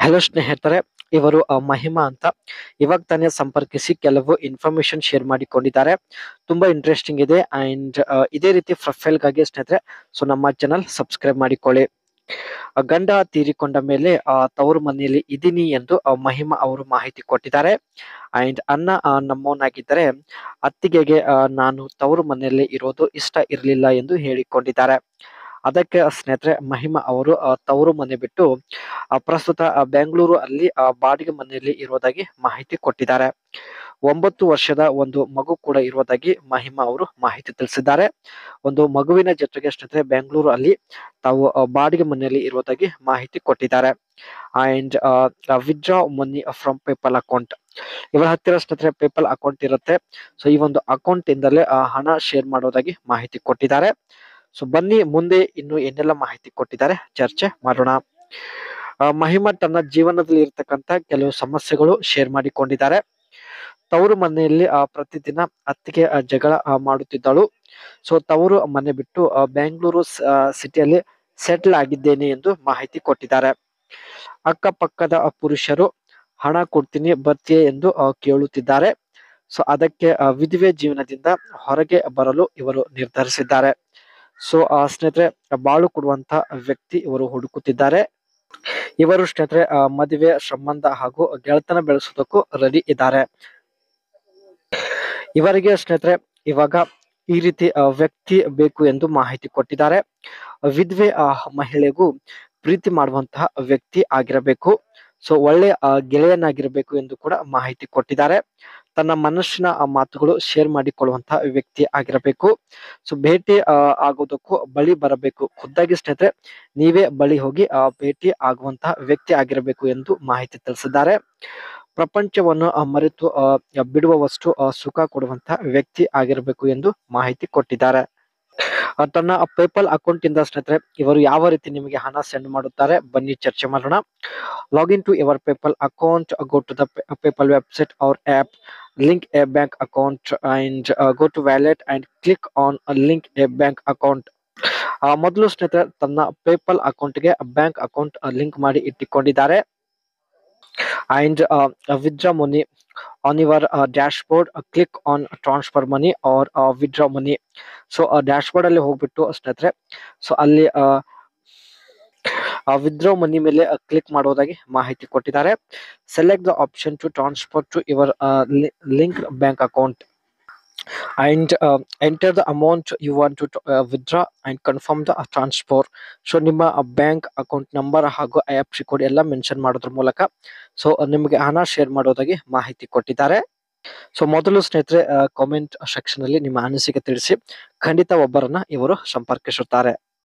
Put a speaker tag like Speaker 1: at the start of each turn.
Speaker 1: Hello ಸ್ನೇಹಿತರೆ, ಇವರು ಮಹಿಮಾ ಅಂತ. ಇವಾಗ ತಾನೇ ಸಂಪರ್ಕಿಸಿ ಕೆಲವು ಇನ್ಫಾರ್ಮೇಶನ್ ಶೇರ್ ಮಾಡಿಕೊಂಡಿದ್ದಾರೆ. ತುಂಬಾ ಇಂಟ್ರೆಸ್ಟಿಂಗ್ ಇದೆ ಅಂಡ್ ಇದೇ ರೀತಿ ಪ್ರೊಫೈಲ್ಗಾಗಿ ಸ್ನೇಹಿತರೆ ನಮ್ಮ ಚಾನಲ್ ಸಬ್ಸ್ಕ್ರೈಬ್ ಮಾಡಿಕೊಳ್ಳಿ. ಗಂಡ ತೀರಿಕೊಂಡ ಮೇಲೆ ತವರು ಮನೆಯಲ್ಲಿ ಇದೀನಿ ಎಂದು ಮಹಿಮಾ ಅವರು ಮಾಹಿತಿ ಕೊಟ್ಟಿದ್ದಾರೆ. ಅಂಡ್ ಅಣ್ಣ ನಮ್ಮವನಾಗಿದ್ದರೆ ಅತ್ತಿಗೆಗೆ ನಾನು ತವರು ಮನೆಯಲ್ಲಿ ಇರೋದು ಇಷ್ಟ ಇರಲಿಲ್ಲ ಎಂದು ಹೇಳಿಕೊಂಡಿದ್ದಾರೆ. ಅದಕ್ಕೆ ಸ್ನೇಹಿತರೆ ಮಹಿಮಾ ಅವರು ತವರು ಮನೆ ಬಿಟ್ಟು ಪ್ರಸ್ತುತ ಬೆಂಗಳೂರು ಅಲ್ಲಿ ಬಾಡಿಗೆ ಮನೆಯಲ್ಲಿ ಇರುವುದಾಗಿ ಮಾಹಿತಿ ಕೊಟ್ಟಿದ್ದಾರೆ. 9 ವರ್ಷದ ಒಂದು ಮಗು ಕೂಡ ಇರುವುದಾಗಿ ಮಹಿಮಾ ಅವರು ಮಾಹಿತಿ ತಿಳಿಸಿದ್ದಾರೆ. ಒಂದು ಮಗುವಿನ ಜೊತೆಗೆ ಸ್ನೇಹಿತರೆ ಬೆಂಗಳೂರು ಅಲ್ಲಿ ತಾವು ಬಾಡಿಗೆ ಮನೆಯಲ್ಲಿ ಇರುವುದಾಗಿ ಮಾಹಿತಿ ಕೊಟ್ಟಿದ್ದಾರೆ. And withdraw money from PayPal account, ಇವರ ಹತ್ತಿರ ಸ್ನೇಹಿತರೆ ಪೇಪಲ್ ಅಕೌಂಟ್ ಇರುತ್ತೆ. ಸೊ ಈ ಒಂದು ಅಕೌಂಟ್ ಇಂದಲೇ ಹಣ ಶೇರ್ ಮಾಡೋದಾಗಿ ಮಾಹಿತಿ ಕೊಟ್ಟಿದ್ದಾರೆ. ಸೊ ಬನ್ನಿ ಮುಂದೆ ಇನ್ನು ಏನೆಲ್ಲ ಮಾಹಿತಿ ಕೊಟ್ಟಿದ್ದಾರೆ ಚರ್ಚೆ ಮಾಡೋಣ. ಮಹಿಮಾ ತನ್ನ ಜೀವನದಲ್ಲಿ ಇರ್ತಕ್ಕಂತ ಕೆಲವು ಸಮಸ್ಯೆಗಳು ಶೇರ್ ಮಾಡಿಕೊಂಡಿದ್ದಾರೆ. ತವರು ಮನೆಯಲ್ಲಿ ಪ್ರತಿದಿನ ಅತ್ತಿಗೆ ಜಗಳ ಮಾಡುತ್ತಿದ್ದಳು. ಸೊ ತವರು ಮನೆ ಬಿಟ್ಟು ಬೆಂಗಳೂರು ಸಿಟಿಯಲ್ಲಿ ಸೆಟ್ಲ್ ಆಗಿದ್ದೇನೆ ಎಂದು ಮಾಹಿತಿ ಕೊಟ್ಟಿದ್ದಾರೆ. ಅಕ್ಕಪಕ್ಕದ ಪುರುಷರು ಹಣ ಕೊಡ್ತೀನಿ ಬರ್ತೀಯ ಎಂದು ಕೇಳುತ್ತಿದ್ದಾರೆ. ಸೊ ಅದಕ್ಕೆ ವಿಧವೆ ಜೀವನದಿಂದ ಹೊರಗೆ ಬರಲು ಇವರು ನಿರ್ಧರಿಸಿದ್ದಾರೆ. ಸೊ ಸ್ನೇಹಿತರೆ ಬಾಳು ಕೊಡುವಂತ ವ್ಯಕ್ತಿ ಇವರು ಹುಡುಕುತ್ತಿದ್ದಾರೆ. ಇವರು ಸ್ನೇಹಿತರೆ ಮದುವೆ ಸಂಬಂಧ ಹಾಗೂ ಗೆಳತನ ಬೆಳೆಸೋದಕ್ಕೂ ರೆಡಿ ಇದ್ದಾರೆ. ಇವರಿಗೆ ಸ್ನೇಹಿತರೆ ಇವಾಗ ಈ ರೀತಿ ವ್ಯಕ್ತಿ ಬೇಕು ಎಂದು ಮಾಹಿತಿ ಕೊಟ್ಟಿದ್ದಾರೆ. ವಿಧವೆ ಮಹಿಳೆಗೂ ಪ್ರೀತಿ ಮಾಡುವಂತಹ ವ್ಯಕ್ತಿ ಆಗಿರಬೇಕು. ಸೊ ಒಳ್ಳೆ ಗೆಳೆಯನಾಗಿರಬೇಕು ಎಂದು ಕೂಡ ಮಾಹಿತಿ ಕೊಟ್ಟಿದ್ದಾರೆ. ತನ್ನ ಮನಸ್ಸಿನ ಮಾತುಗಳು ಶೇರ್ ಮಾಡಿಕೊಳ್ಳುವಂತಹ ವ್ಯಕ್ತಿ ಆಗಿರಬೇಕು. ಸೊ ಭೇಟಿ ಆಗೋದಕ್ಕೂ ಬಳಿ ಬರಬೇಕು. ಖುದ್ದಾಗಿ ಸ್ನೇಹಿತರೆ ನೀವೇ ಬಳಿ ಹೋಗಿ ಭೇಟಿ ಆಗುವಂತಹ ವ್ಯಕ್ತಿ ಆಗಿರಬೇಕು ಎಂದು ಮಾಹಿತಿ ತಿಳಿಸಿದ್ದಾರೆ. ಪ್ರಪಂಚವನ್ನು ಮರೆತು ಬಿಡುವಷ್ಟು ಸುಖ ಕೊಡುವಂತಹ ವ್ಯಕ್ತಿ ಆಗಿರಬೇಕು ಎಂದು ಮಾಹಿತಿ ಕೊಟ್ಟಿದ್ದಾರೆ. ತನ್ನ ಪೇಪಲ್ ಅಕೌಂಟ್ ಇಂದ ಸ್ನೇಹಿತರೆ ಇವರು ಯಾವ ರೀತಿ ನಿಮಗೆ ಹಣ ಸೆಂಡ್ ಮಾಡುತ್ತಾರೆ ಬನ್ನಿ ಚರ್ಚೆ ಮಾಡೋಣ. Login to your PayPal account, go to the PayPal website or app, link a bank account and go to wallet and click on link a bank account. ಮೊದಲು ಸ್ನೇಹಿತರೆ ತನ್ನ ಪೇಪಲ್ ಅಕೌಂಟ್ಗೆ ಬ್ಯಾಂಕ್ ಅಕೌಂಟ್ ಲಿಂಕ್ ಮಾಡಿ ಇಟ್ಟುಕೊಂಡಿದ್ದಾರೆ. and withdraw money on your dashboard, click on transfer money or withdraw money. So dashboard ಅಲ್ಲಿ ಹೋಗ್ಬಿಟ್ಟು ಸ್ನೇಹಿತರೆ so ಅಲ್ಲಿ ವಿತ್ಡ್ರಾ ಮನಿ ಮೇಲೆ ಕ್ಲಿಕ್ ಮಾಡೋದಾಗಿ ಮಾಹಿತಿ ಕೊಟ್ಟಿದ್ದಾರೆ. Select the option to transfer to your link bank account and enter the amount you want to withdraw and confirm the transfer. So ನಿಮ್ಮ bank account number ಹಾಗೂ IFSC ಕೋಡ್ ಎಲ್ಲ mention ಮಾಡೋದ್ರ ಮೂಲಕ so ನಿಮಗೆ ಹಣ ಶೇರ್ ಮಾಡೋದಾಗಿ ಮಾಹಿತಿ ಕೊಟ್ಟಿದ್ದಾರೆ. So ಮೊದಲು ಸ್ನೇಹಿತರೆ ಕಾಮೆಂಟ್ ಸೆಕ್ಷನ್ ಅಲ್ಲಿ ನಿಮ್ಮ ಅನಿಸಿಕೆ ತಿಳಿಸಿ. ಖಂಡಿತ ಒಬ್ಬರನ್ನ ಇವರು ಸಂಪರ್ಕಿಸುತ್ತಾರೆ.